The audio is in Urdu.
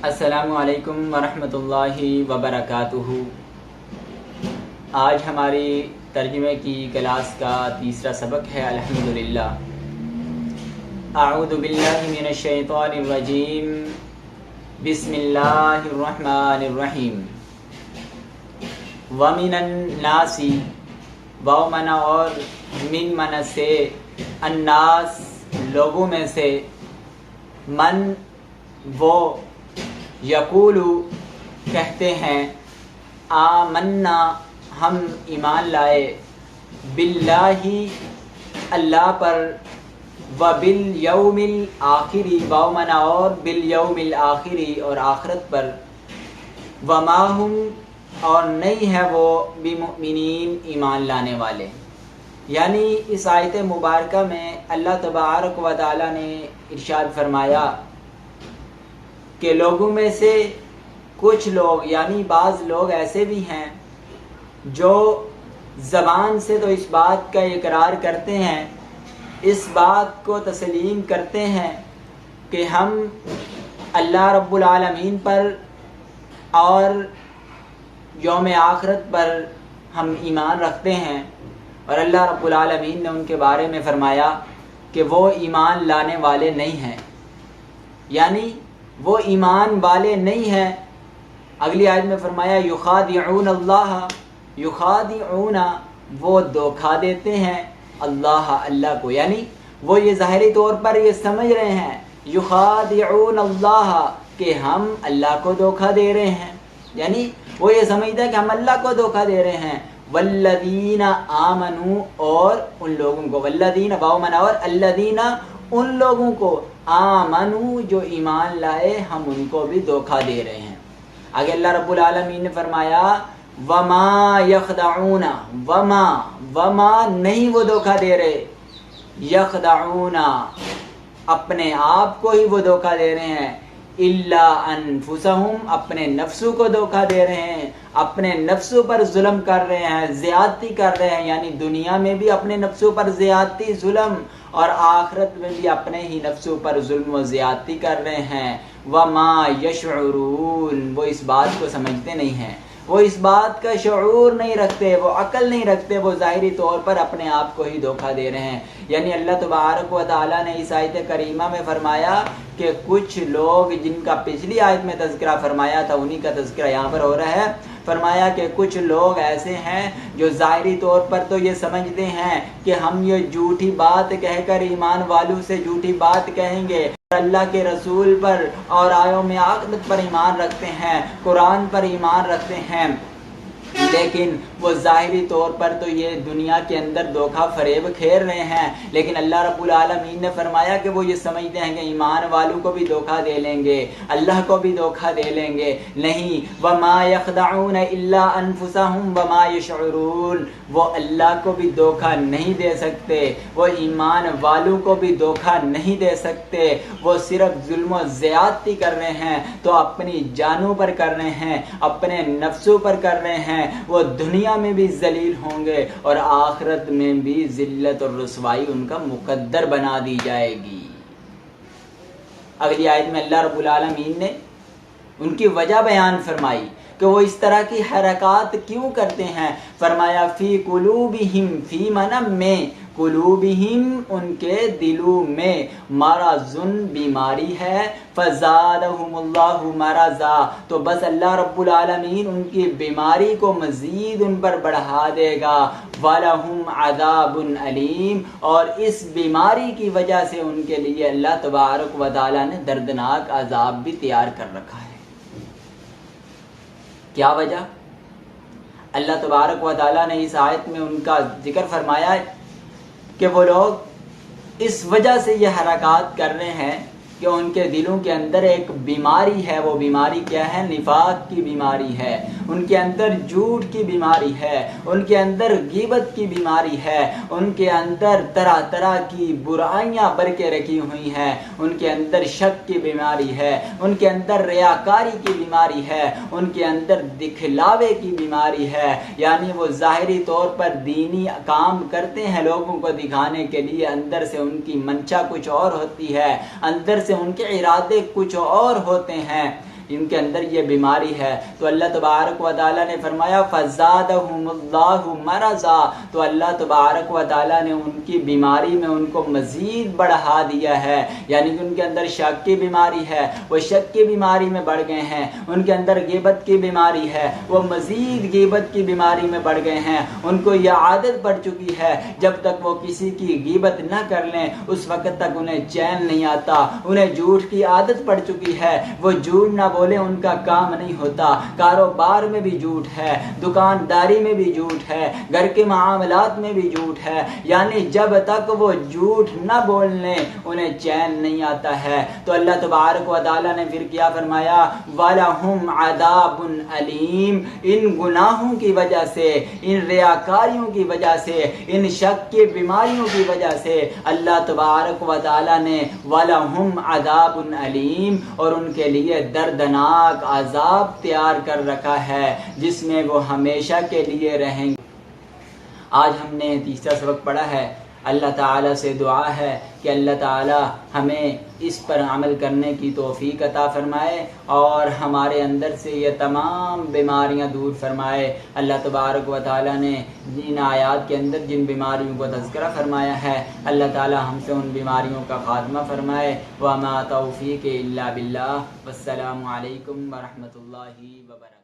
السلام علیکم ورحمۃ اللہ وبرکاتہ۔ آج ہماری ترجمے کی کلاس کا تیسرا سبق ہے الحمدللہ۔ اعوذ باللہ من الشیطان الرجیم، بسم اللہ الرحمن الرحیم۔ ومن الناس، واو منا اور من منا سے، الناس لوگوں میں سے، من وہ، یقولو کہتے ہیں، آمنا ہم ایمان لائے، باللہ اللہ پر، وبالیوم الآخری واو منا اور بالیوم الآخری اور آخرت پر، وما ہم اور نہیں ہے وہ بمؤمنین ایمان لانے والے۔ یعنی اس آیت مبارکہ میں اللہ تبارک و تعالی نے ارشاد فرمایا کہ لوگوں میں سے کچھ لوگ یعنی بعض لوگ ایسے بھی ہیں جو زبان سے تو اس بات کا اقرار کرتے ہیں، اس بات کو تسلیم کرتے ہیں کہ ہم اللہ رب العالمین پر اور یوم آخرت پر ہم ایمان رکھتے ہیں، اور اللہ رب العالمین نے ان کے بارے میں فرمایا کہ وہ ایمان لانے والے نہیں ہیں، یعنی وہ ایمان والے نہیں ہیں۔ اگلی آیت میں فرمایا یخادعون اللہ، یخادعون وہ دھوکا دیتے ہیں اللہ کو، یعنی وہ یہ ظاہری طور پر یہ سمجھ رہے ہیں یخادعون اللہ کہ ہم اللہ کو دھوکا دے رہے ہیں، یعنی وہ یہ سمجھتے ہیں کہ ہم اللہ کو دھوکا دے رہے ہیں۔ والذین آمنوا اور ان لوگوں کو، والذین واو منا اور الذین ان لوگوں کو، آمنوا جو ایمان لائے ہم ان کو بھی دھوکا دے رہے ہیں۔ آگے اللہ رب العالمین نے فرمایا وما یخدعون، وما نہیں وہ دھوکا دے رہے، یخدعون اپنے آپ کو ہی وہ دھوکا دے رہے ہیں، الا انفسہم اپنے نفسوں کو دھوکا دے رہے ہیں، اپنے نفسوں پر ظلم کر رہے ہیں، زیادتی کر رہے ہیں، یعنی دنیا میں بھی اپنے نفسوں پر زیادتی ظلم اور آخرت میں بھی اپنے ہی نفسوں پر ظلم و زیادتی کر رہے ہیں۔ وما یشعرون وہ اس بات کو سمجھتے نہیں ہیں، وہ اس بات کا شعور نہیں رکھتے، وہ عقل نہیں رکھتے، وہ ظاہری طور پر اپنے آپ کو ہی دھوکا دے رہے ہیں۔ یعنی اللہ تبارک و تعالی نے اس آیت کریمہ میں فرمایا کہ کچھ لوگ جن کا پچھلی آیت میں تذکرہ فرمایا تھا انہی کا تذکرہ یہاں پر ہو رہا ہے۔ فرمایا کہ کچھ لوگ ایسے ہیں جو ظاہری طور پر تو یہ سمجھتے ہیں کہ ہم یہ جھوٹی بات کہہ کر ایمان والوں سے جھوٹی بات کہیں گے، اللہ کے رسول پر اور یوم آخرت پر ایمان رکھتے ہیں، قرآن پر ایمان رکھتے ہیں، لیکن وہ ظاہری طور پر تو یہ دنیا کے اندر دھوکا فریب کھیر رہے ہیں، لیکن اللہ رب العالمین نے فرمایا کہ وہ یہ سمجھتے ہیں کہ ایمان والوں کو بھی دھوکا دے لیں گے، اللہ کو بھی دھوکا دے لیں گے۔ نہیں، وما یخدعون الا انفسہم وما یشعرون وہ اللہ کو بھی دھوکا نہیں دے سکتے، وہ ایمان والوں کو بھی دھوکا نہیں دے سکتے، وہ صرف ظلم و زیادتی کر رہے ہیں تو اپنی جانوں پر کر رہے ہیں، اپنے نفسوں پر کر رہے ہیں، وہ دنیا میں بھی ذلیل ہوں گے اور آخرت میں بھی ذلت اور رسوائی ان کا مقدر بنا دی جائے گی۔ اگلی آیت میں اللہ رب العالمین نے ان کی وجہ بیان فرمائی کہ وہ اس طرح کی حرکات کیوں کرتے ہیں۔ فرمایا فی قلوبہم، فی منا میں، قلوبہم ان کے دلوں میں، مرضٌ بیماری ہے، فزادہم اللہ مرضا تو بس اللہ رب العالمین ان کی بیماری کو مزید ان پر بڑھا دے گا، وَلَهُمْ عَذَابٌ علیم اور اس بیماری کی وجہ سے ان کے لیے اللہ تبارک و تعالی نے دردناک عذاب بھی تیار کر رکھا ہے۔ کیا وجہ؟ اللہ تبارک و تعالی نے اس آیت میں ان کا ذکر فرمایا ہے کہ وہ لوگ اس وجہ سے یہ حرکات کر رہے ہیں کہ ان کے دلوں کے اندر ایک بیماری ہے۔ وہ بیماری کیا ہے؟ نفاق کی بیماری ہے، ان کے اندر جھوٹ کی بیماری ہے، ان کے اندر غیبت کی بیماری ہے، ان کے اندر طرح طرح کی برائیاں بر کے رکھی ہوئی ہیں، ان کے اندر شک کی بیماری ہے، ان کے اندر ریاکاری کی بیماری ہے، ان کے اندر دکھلاوے کی بیماری ہے۔ یعنی وہ ظاہری طور پر دینی کام کرتے ہیں لوگوں کو دکھانے کے لیے، اندر سے ان کی منشا کچھ اور ہوتی ہے، اندر سے ان کے ارادے کچھ اور ہوتے ہیں۔ ان کے اندر یہ بیماری ہے۔ تو اللہ تبارک و تعالیٰ نے فرمایا فزادہم اللہ مرضا، تو اللہ تبارک و تعالیٰ نے ان کی بیماری میں ان کو مزید بڑھا دیا ہے، یعنی کہ ان کے اندر شک کی بیماری ہے، وہ شک کی بیماری میں بڑھ گئے ہیں، ان کے اندر غیبت کی بیماری ہے، وہ مزید غیبت کی بیماری میں بڑھ گئے ہیں، ان کو یہ عادت پڑ چکی ہے جب تک وہ کسی کی غیبت نہ کر لیں اس وقت تک انہیں چین نہیں آتا، انہیں جھوٹ کی عادت پڑ چکی ہے، وہ جھوٹ نہ بولے ان کا کام نہیں ہوتا، کاروبار میں بھی جھوٹ ہے، دکانداری میں بھی جھوٹ ہے، گھر کے معاملات میں بھی جھوٹ ہے، یعنی جب تک وہ جھوٹ نہ بول لیں انہیں چین نہیں آتا ہے۔ تو اللہ تبارک و تعالیٰ نے پھر کیا فرمایا وَلَهُمْ عَذَابٌ عَلِيمٌ، ان گناہوں کی وجہ سے، ان ریاکاریوں کی وجہ سے، ان شک کی بیماریوں کی وجہ سے اللہ تبارک و تعالیٰ نے وَلَهُمْ عَذَابٌ عَلِيمٌ، اور ان کے لیے دردناک عذاب تیار کر رکھا ہے جس میں وہ ہمیشہ کے لیے رہیں گے۔ آج ہم نے تیسرا سبق پڑھا ہے۔ اللہ تعالیٰ سے دعا ہے کہ اللہ تعالیٰ ہمیں اس پر عمل کرنے کی توفیق عطا فرمائے اور ہمارے اندر سے یہ تمام بیماریاں دور فرمائے۔ اللہ تبارک و تعالیٰ نے ان آیات کے اندر جن بیماریوں کو تذکرہ فرمایا ہے اللہ تعالیٰ ہم سے ان بیماریوں کا خاتمہ فرمائے۔ وما توفیق الا باللہ، والسلام علیکم ورحمۃ اللہ وبرکاتہ۔